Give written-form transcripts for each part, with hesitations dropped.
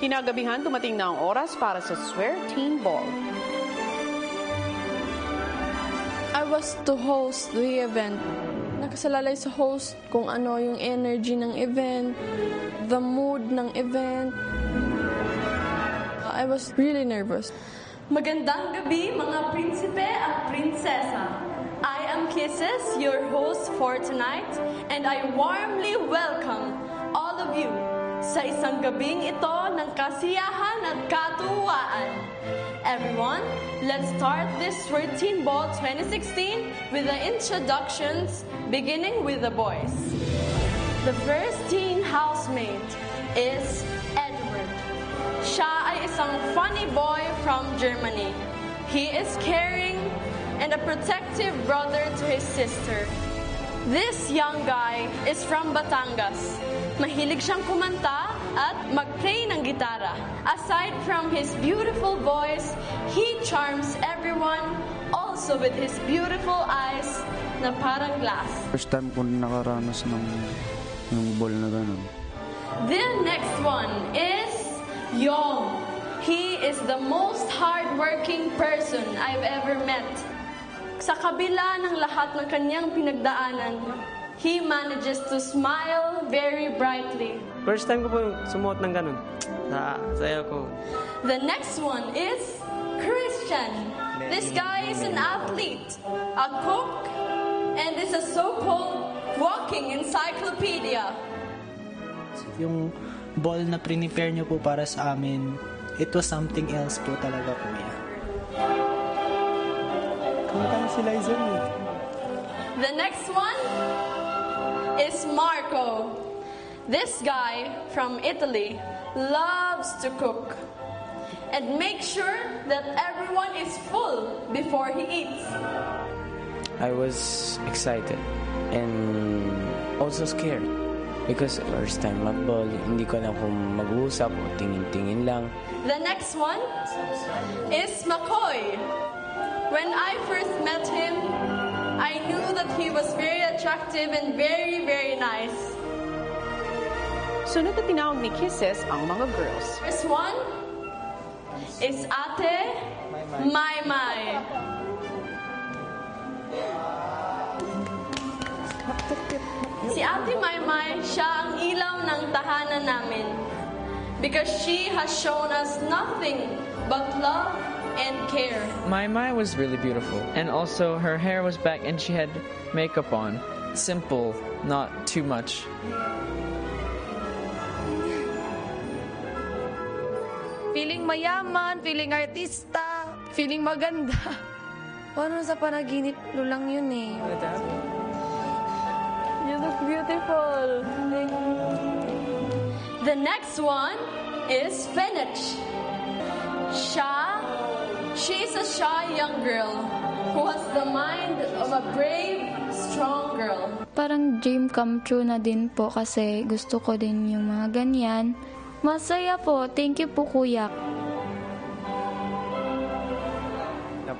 Kinagabihan, dumating na ang oras para sa Swear Teen Ball. I was to host the event. Nakasalalay sa host kung ano yung energy ng event, the mood ng event. I was really nervous. Magandang gabi mga prinsipe at prinsesa. I am Kisses, your host for tonight, and I warmly welcome all of you sa isang gabing ito ng kasiyahan at katuwaan. Everyone, let's start this Swear Teen Ball 2016 with the introductions, beginning with the boys. The first teen housemate is Edward. Siya ay isang funny boy from Germany. He is caring and a protective brother to his sister. This young guy is from Batangas. Mahilig siyang kumanta at mag-play ng gitara. Aside from his beautiful voice, he charms everyone also with his beautiful eyes na parang glass. First time ko nakaranas ng ball na ganun. The next one is Yong. He is the most hardworking person I've ever met. Sa kabila ng lahat ng kanyang pinagdaanan, he manages to smile very brightly. First time ko po sumuot ng ganun. Saya ko. The next one is Christian. This guy is an athlete, a cook, and is a so-called walking encyclopedia. Yung ball na prepare niyo po para sa amin, it was something else po talaga po yan. Si Liza mo. The next one is Marco. This guy from Italy loves to cook and make sure that everyone is full before he eats. I was excited and also scared because first time mag-ball, hindi ko alam kung mag-uusap o tingin-tingin lang. The next one is McCoy. When I first met him, I knew that he was very attractive and very, very nice. Sunod na tinawag ni Kisses ang mga girls. First one is Ate Maymay. Si Ate Maymay, siya ang ilaw ng tahanan namin because she has shown us nothing but love and care. Mai was really beautiful, and also her hair was back and she had makeup on. Simple, not too much. Feeling mayaman, feeling artista, feeling maganda. Paano sa panaginip lo lang yun eh. You look beautiful. The next one is Fenech. She is a shy young girl who has the mind of a brave, strong girl. Parang dream come true na din po kasi gusto ko din yung mga ganyan. Masaya po. Thank you po, Kuya.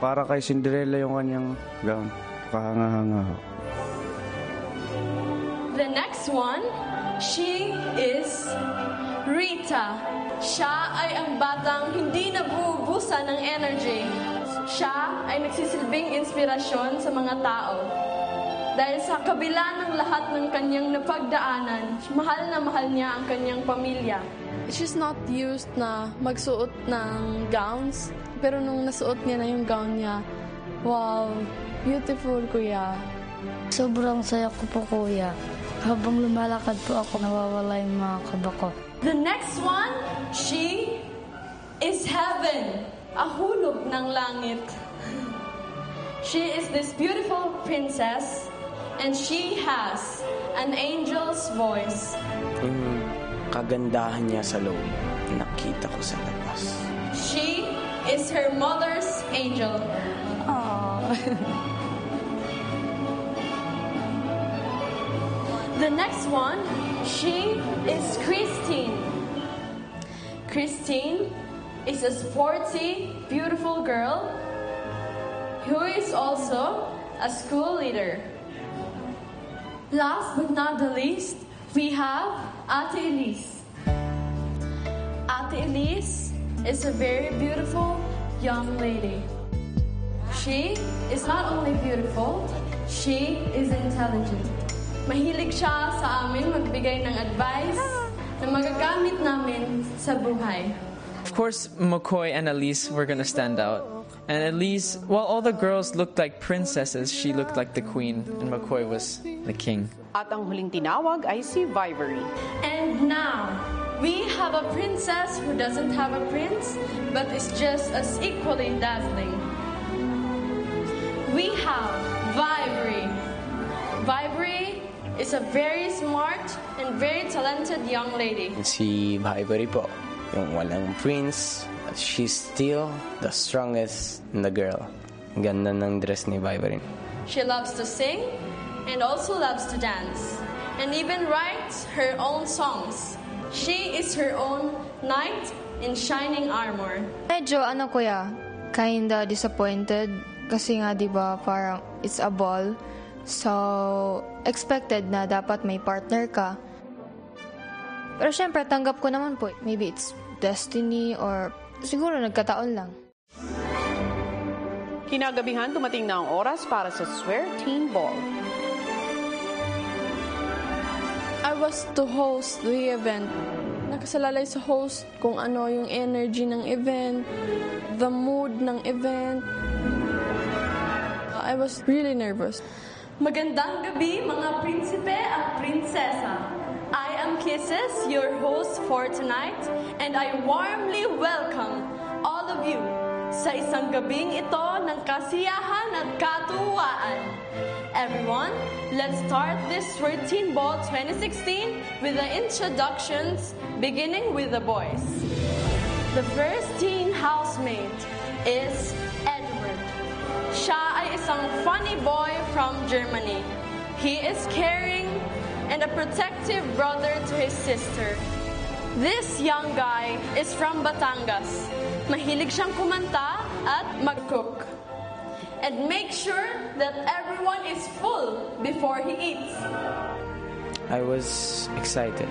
Para kay Cinderella yung kanyang gown. Kahanga-hanga. The next one, she is Rita. Siya ay ang batang hindi nabubusan ng energy. Siya ay nagsisilbing inspirasyon sa mga tao. Dahil sa kabila ng lahat ng kanyang napagdaanan, mahal na mahal niya ang kanyang pamilya. She's not used na magsuot ng gowns, pero nung nasuot niya na yung gown niya, wow, beautiful, Kuya. Sobrang saya ko po, Kuya. Habang lumalakad po ako, nawawala yung mga kaba ko. The next one, she is Heaven, a hulog ng langit. She is this beautiful princess and she has an angel's voice. Yung kagandahan niya sa loob, nakita ko sa labas. She is her mother's angel. Aww. The next one, she is Christine. Christine is a sporty, beautiful girl who is also a school leader. Last but not the least, we have Ate Elise. Ate Ate Elise is a very beautiful young lady. She is not only beautiful, she is intelligent. Mahilig siya sa amin magbigay ng advice na magagamit namin sa buhay. Of course, McCoy and Elise were gonna stand out. And Elise, while all the girls looked like princesses, she looked like the queen, and McCoy was the king. At ang huling tinawag ay si Vivery. And now, we have a princess who doesn't have a prince, but is just as equally dazzling. We have Vivery. Vivery is a very smart and very talented young lady. Si Vivery po, yung walang prince, but she's still the strongest in the girl. Ganda ng dress ni Vivery. She loves to sing and also loves to dance, and even writes her own songs. She is her own knight in shining armor. Medyo kuya, kinda disappointed kasi nga 'di ba parang it's a ball. So expected na dapat may partner ka. Pero syempre tanggap ko naman po. Maybe it's destiny or siguro nagkataon lang. Kinagabihan, dumating na ang oras para sa Swear Teen Ball. I was to host the event. Nakasalalay sa host kung ano yung energy ng event, the mood ng event. I was really nervous. Magandang gabi mga prinsipe at prinsesa. I am Kisses, your host for tonight, and I warmly welcome all of you sa isang gabing ito ng kasiyahan at katuwaan. Everyone, let's start this Swear Teen Ball 2016 with the introductions, beginning with the boys. The first teen housemate is Edward. Siya ay isang funny boy from Germany. He is caring and a protective brother to his sister. This young guy is from Batangas. Mahilig siyang kumanta at mag-cook. And make sure that everyone is full before he eats. I was excited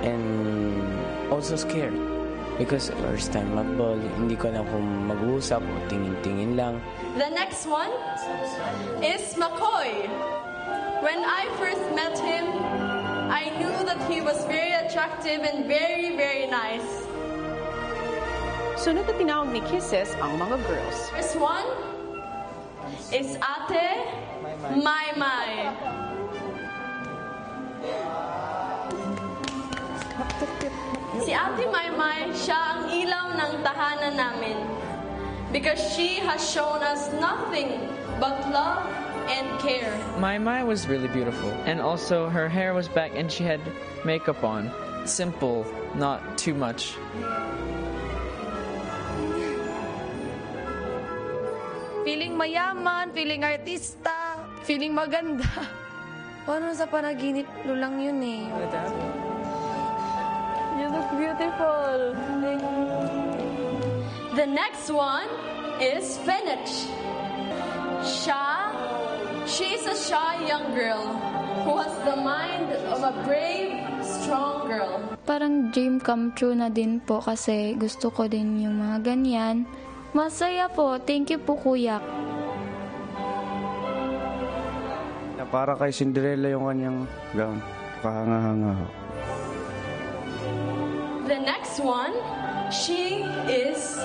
and also scared because first time mag-ball, hindi ko alam kung mag-uusap o tingin-tingin lang. The next one is McCoy. When I first met him, I knew that he was very attractive and very, very nice. Sunod na tinawag ni Kisses ang mga girls. First one is Ate Maymay. Si Ate Maymay, siya ang ilaw ng tahanan namin because she has shown us nothing but love and care. Mai was really beautiful, and also her hair was back and she had makeup on. Simple, not too much. Feeling mayaman, feeling artista, feeling maganda. Paano sa panaginip lo lang yun eh. You look beautiful. The next one is Fenech. She is a shy young girl who has the mind of a brave, strong girl. Parang dream come true na din po kasi gusto ko din yung mga ganyan. Masaya po. Thank you po, kuya. Para kay Cinderella yung kanyang gown. Kahanga-hanga. The next one, she is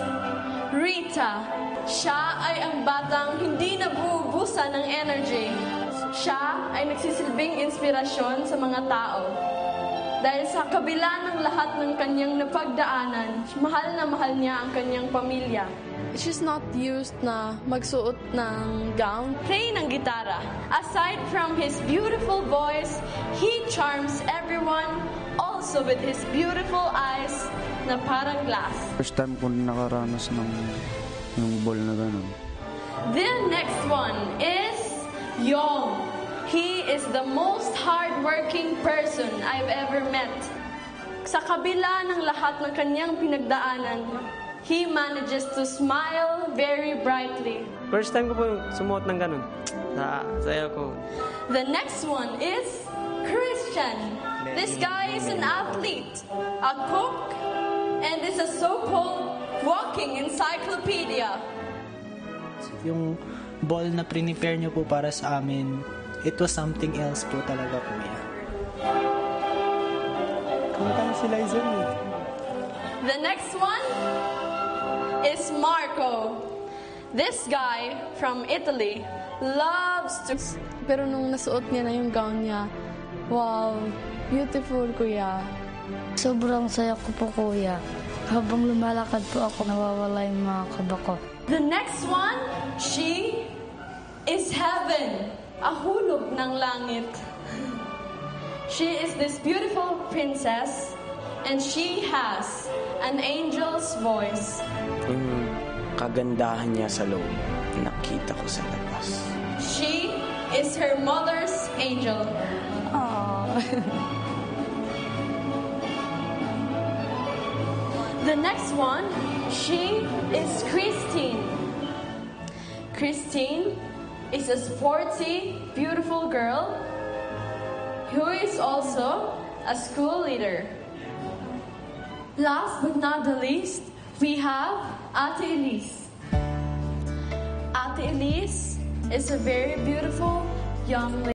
Rita. Siya ay ang batang hindi nabubusan ng energy. Siya ay nagsisilbing inspirasyon sa mga tao. Dahil sa kabila ng lahat ng kanyang napagdaanan, mahal na mahal niya ang kanyang pamilya. She's not used na magsuot ng gown. Play ng gitara. Aside from his beautiful voice, he charms everyone also with his beautiful eyes na parang glass. First time ko nakaranas ng yung ball na ganun. The next one is Yong. He is the most hardworking person I've ever met. Sa kabila ng lahat ng kanyang pinagdaanan, he manages to smile very brightly. First time ko po sumuot ng ganun. Saya ko. The next one is Christian. This guy is an athlete, a cook, and is is a so-called walking encyclopedia. Yung ball na prepare nyo po para sa amin, it was something else po talaga, kuya. Kumanta si Liza eh. The next one is Marco. This guy from Italy loves to... Pero nung nasuot niya na yung gown niya, wow, beautiful, kuya. Sobrang saya ko po, kuya. Habang lumalakad po ako, nawawala yung mga kaba ko. The next one, she is heaven, a hulog ng langit. She is this beautiful princess and she has an angel's voice. Yung kagandahan niya sa loob, nakita ko sa labas. She is her mother's angel. The next one, she is Christine. Christine is a sporty, beautiful girl who is also a school leader. Last but not the least, we have Ate Elise. Ate Elise is a very beautiful young lady.